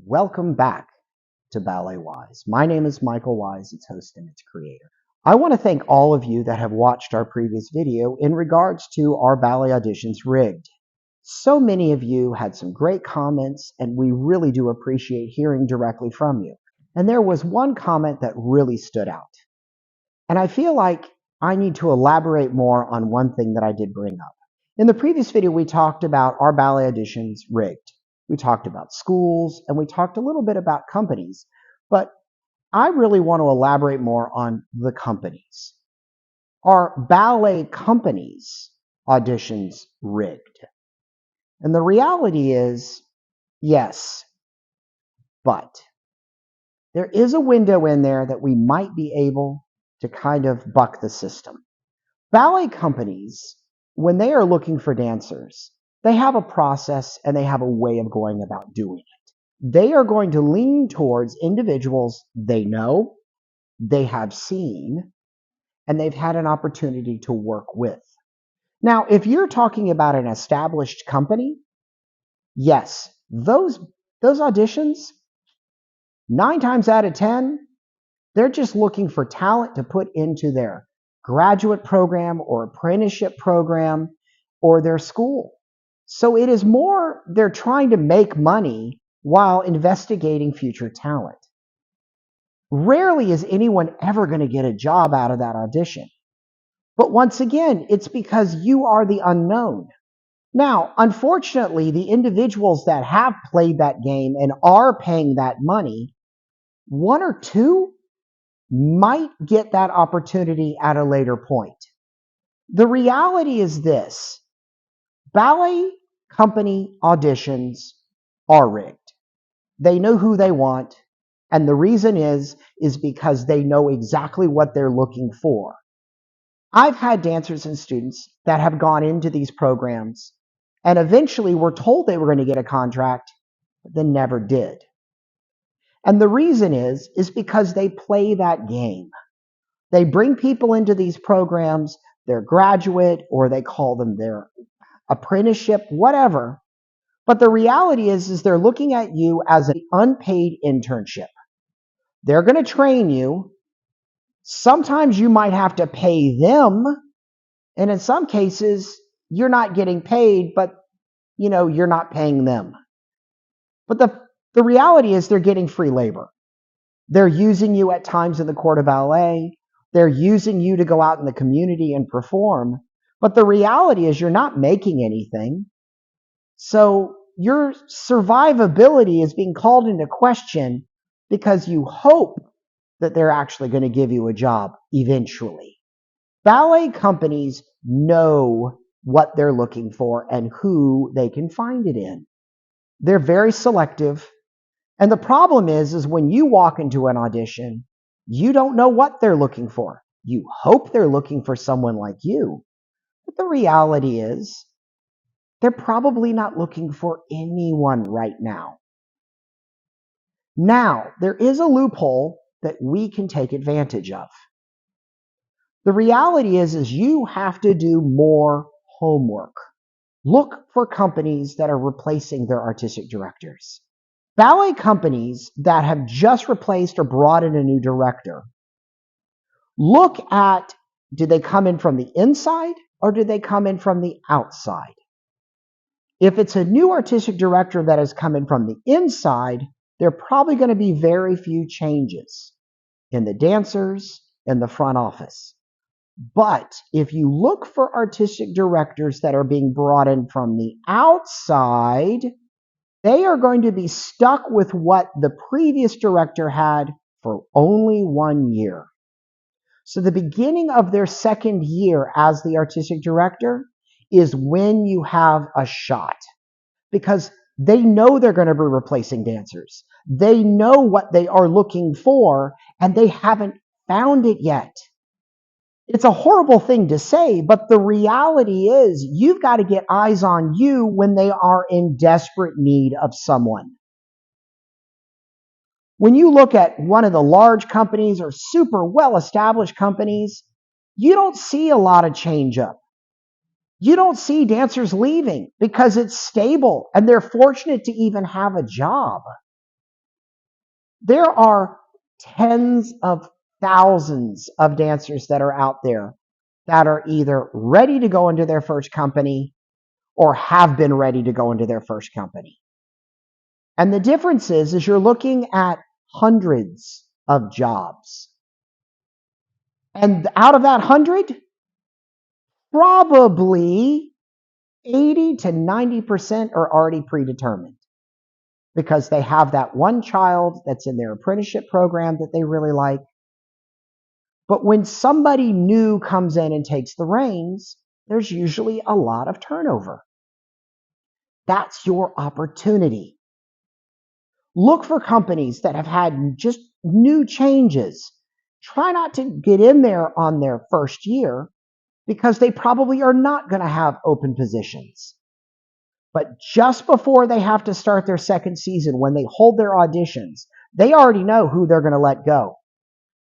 Welcome back to BalletWise. My name is Michael Wise, its host and its creator. I want to thank all of you that have watched our previous video in regards to our ballet auditions rigged. So many of you had some great comments, and we really do appreciate hearing directly from you. And there was one comment that really stood out. And I feel like I need to elaborate more on one thing that I did bring up. In the previous video, we talked about our ballet auditions rigged. We talked about schools, and we talked a little bit about companies, but I really want to elaborate more on the companies. Are ballet companies' auditions rigged? And the reality is, yes, but there is a window in there that we might be able to kind of buck the system. Ballet companies, when they are looking for dancers, they have a process and they have a way of going about doing it. They are going to lean towards individuals they know, they have seen, and they've had an opportunity to work with. Now, if you're talking about an established company, yes, those auditions, 9 times out of 10, they're just looking for talent to put into their graduate program or apprenticeship program or their school. So it is more they're trying to make money while investigating future talent. Rarely is anyone ever going to get a job out of that audition. But once again, it's because you are the unknown. Now, unfortunately, the individuals that have played that game and are paying that money, 1 or 2 might get that opportunity at a later point. The reality is this: ballet company auditions are rigged. They know who they want, and the reason is because they know exactly what they're looking for. I've had dancers and students that have gone into these programs and eventually were told they were going to get a contract, but then never did. And the reason is because they play that game. They bring people into these programs, they're graduate, or they call them their apprenticeship, whatever. But the reality is they're looking at you as an unpaid internship. They're going to train you. Sometimes you might have to pay them. And in some cases, you're not getting paid, but you're not paying them. But the reality is they're getting free labor. They're using you at times in the court of ballet. They're using you to go out in the community and perform. But the reality is you're not making anything. So your survivability is being called into question because you hope that they're actually going to give you a job eventually. Ballet companies know what they're looking for and who they can find it in. They're very selective. And the problem is when you walk into an audition, you don't know what they're looking for. You hope they're looking for someone like you. But the reality is they're probably not looking for anyone right now. Now, there is a loophole that we can take advantage of. The reality is you have to do more homework. Look for companies that are replacing their artistic directors. Ballet companies that have just replaced or brought in a new director, look at, did they come in from the inside or did they come in from the outside? If it's a new artistic director that has come in from the inside, there are probably going to be very few changes in the dancers and the front office. But if you look for artistic directors that are being brought in from the outside, they are going to be stuck with what the previous director had for only 1 year. So the beginning of their second year as the artistic director is when you have a shot, because they know they're going to be replacing dancers. They know what they are looking for, and they haven't found it yet. It's a horrible thing to say, but the reality is you've got to get eyes on you when they are in desperate need of someone. When you look at one of the large companies or super well-established companies, you don't see a lot of change up. You don't see dancers leaving because it's stable and they're fortunate to even have a job. There are tens of thousands of dancers that are out there that are either ready to go into their first company or have been ready to go into their first company. And the difference is you're looking at hundreds of jobs. And out of that 100, probably 80 to 90% are already predetermined because they have that one child that's in their apprenticeship program that they really like. But when somebody new comes in and takes the reins, there's usually a lot of turnover. That's your opportunity. Look for companies that have had just new changes. Try not to get in there on their first year because they probably are not going to have open positions. But just before they have to start their second season, when they hold their auditions, they already know who they're going to let go.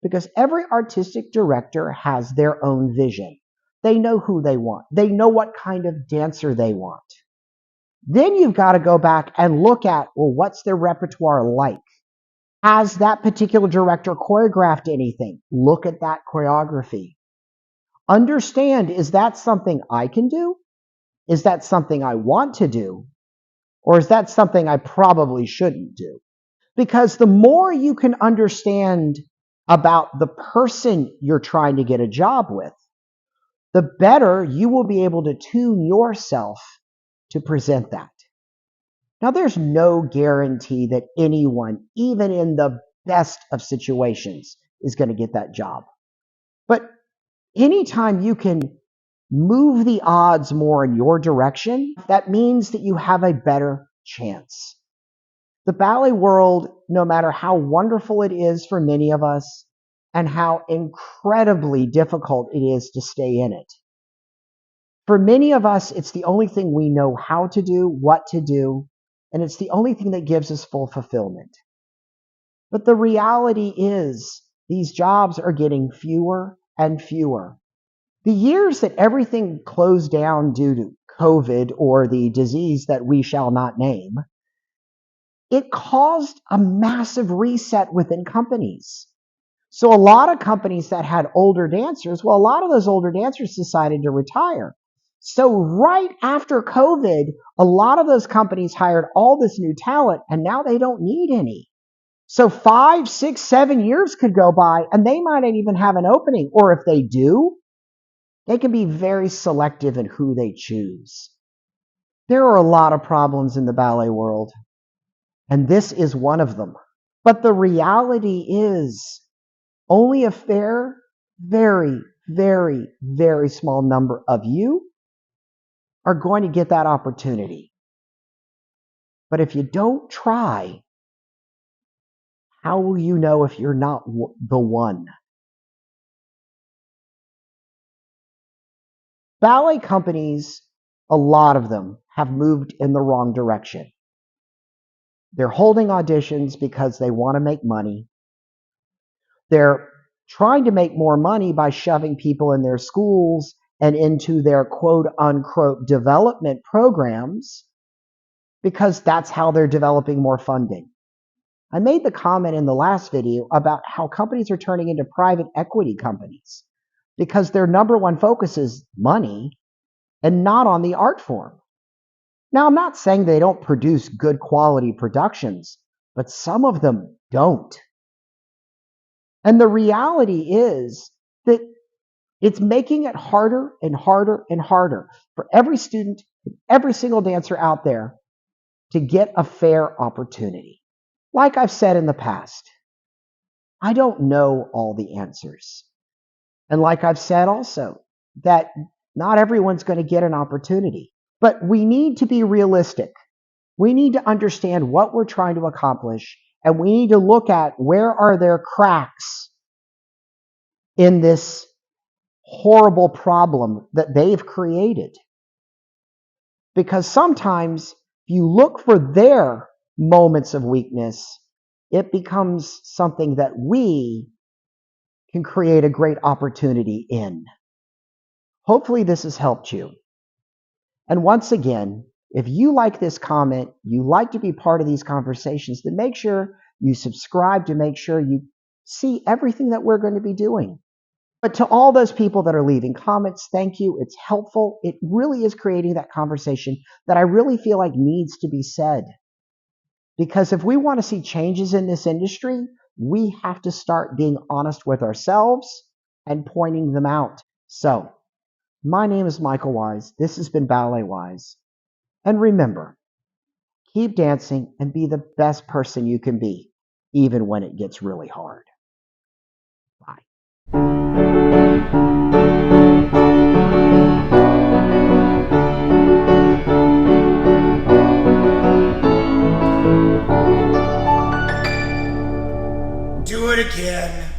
Because every artistic director has their own vision. They know who they want. They know what kind of dancer they want. Then you've got to go back and look at, well, what's their repertoire like? Has that particular director choreographed anything? Look at that choreography. Understand, is that something I can do? Is that something I want to do? Or is that something I probably shouldn't do? Because the more you can understand about the person you're trying to get a job with, the better you will be able to tune yourself to present that. Now, there's no guarantee that anyone, even in the best of situations, is going to get that job. But anytime you can move the odds more in your direction, that means that you have a better chance. The ballet world, no matter how wonderful it is for many of us and how incredibly difficult it is to stay in it, for many of us, it's the only thing we know how to do, what to do, and it's the only thing that gives us full fulfillment. But the reality is these jobs are getting fewer and fewer. The years that everything closed down due to COVID or the disease that we shall not name, it caused a massive reset within companies. So a lot of companies that had older dancers, well, a lot of those older dancers decided to retire. So right after COVID, a lot of those companies hired all this new talent, and now they don't need any. So 5, 6, 7 years could go by, and they might not even have an opening. Or if they do, they can be very selective in who they choose. There are a lot of problems in the ballet world, and this is one of them. But the reality is only a very, very, very small number of you are going to get that opportunity. But if you don't try, how will you know if you're not the one? Ballet companies, a lot of them, have moved in the wrong direction. They're holding auditions because they want to make money. They're trying to make more money by shoving people in their schools and into their quote unquote development programs because that's how they're developing more funding. I made the comment in the last video about how companies are turning into private equity companies because their number one focus is money and not on the art form. Now, I'm not saying they don't produce good quality productions, but some of them don't. And the reality is that it's making it harder and harder and harder for every student, every single dancer out there to get a fair opportunity. Like I've said in the past, I don't know all the answers. And like I've said also, that not everyone's going to get an opportunity. But we need to be realistic. We need to understand what we're trying to accomplish, and we need to look at where are there cracks in this horrible problem that they've created. Because sometimes if you look for their moments of weakness, it becomes something that we can create a great opportunity in. Hopefully this has helped you. And once again, if you like this comment, you like to be part of these conversations, then make sure you subscribe to make sure you see everything that we're going to be doing. But to all those people that are leaving comments, thank you. It's helpful. It really is creating that conversation that I really feel like needs to be said. Because if we want to see changes in this industry, we have to start being honest with ourselves and pointing them out. So, my name is Michael Wise. This has been BalletWise. And remember, keep dancing and be the best person you can be, even when it gets really hard. Bye. Do it again.